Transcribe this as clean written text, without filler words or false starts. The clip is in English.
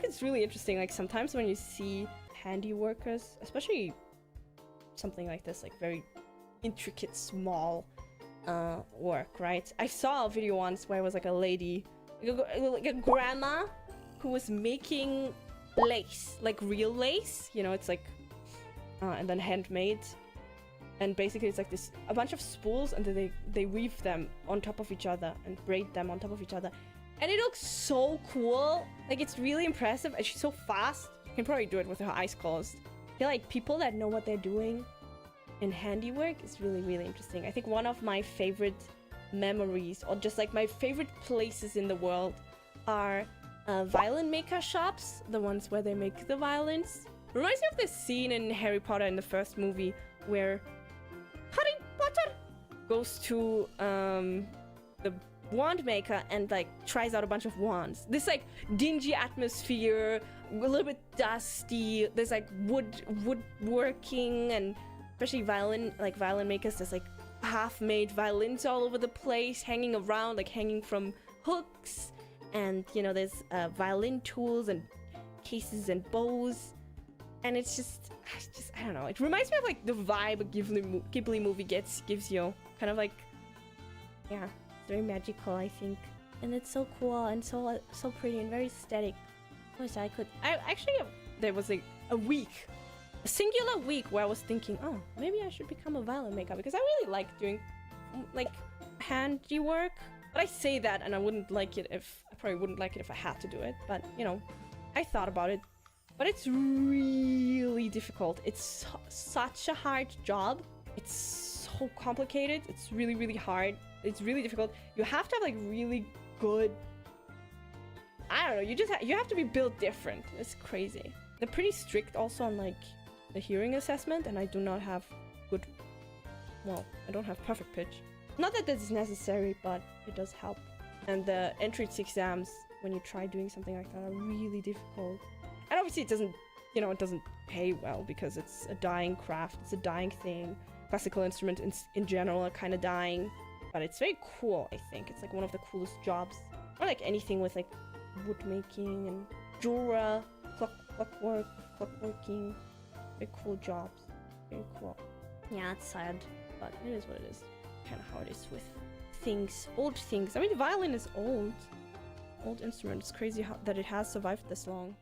it's really interesting. Like sometimes when you see handy workers, especially something like this, like very intricate, small work, right? I saw a video once where it was like a lady, like a grandma, who was making lace, like real lace. You know, it's like, and then handmade. And basically it's like this, a bunch of spools, and then they weave them on top of each other and braid them on top of each other. And it looks so cool. Like, it's really impressive, and she's so fast. You can probably do it with her eyes closed. I feel like people that know what they're doing in handiwork is really, really interesting. I think one of my favorite memories, or just like my favorite places in the world, are violin maker shops, the ones where they make the violins. Reminds me of this scene in Harry Potter in the first movie where Harry Potter goes to the wand maker and like tries out a bunch of wands. This like dingy atmosphere, a little bit dusty. There's like woodworking, and especially violin makers. There's like half-made violins all over the place, hanging around, like hanging from hooks. And you know, there's violin tools and cases and bows. And it's just I don't know. It reminds me of like the vibe a Ghibli movie gives you. Kind of like, yeah, it's very magical, I think. And it's so cool and so pretty and very aesthetic. I wish I could. There was like a singular week where I was thinking, oh, maybe I should become a violin maker, because I really like doing like handiwork. But I say that, and I probably wouldn't like it if I had to do it. But you know, I thought about it. But it's really difficult. It's such a hard job. It's so complicated. It's really, really hard. It's really difficult. You have to have like really good, I don't know, you have to be built different. It's crazy. They're pretty strict also on like the hearing assessment, and I do not have I don't have perfect pitch. Not that this is necessary, but it does help. And the entrance exams, when you try doing something like that, are really difficult. And obviously it doesn't pay well, because it's a dying craft, it's a dying thing. Classical instruments in general are kind of dying, but it's very cool, I think. It's like one of the coolest jobs. Or like anything with like wood making and jura, clockworking. Very cool jobs. Very cool. Yeah, it's sad, but it is what it is. Kind of how it is with things, old things. I mean, the violin is old instrument. It's crazy that it has survived this long.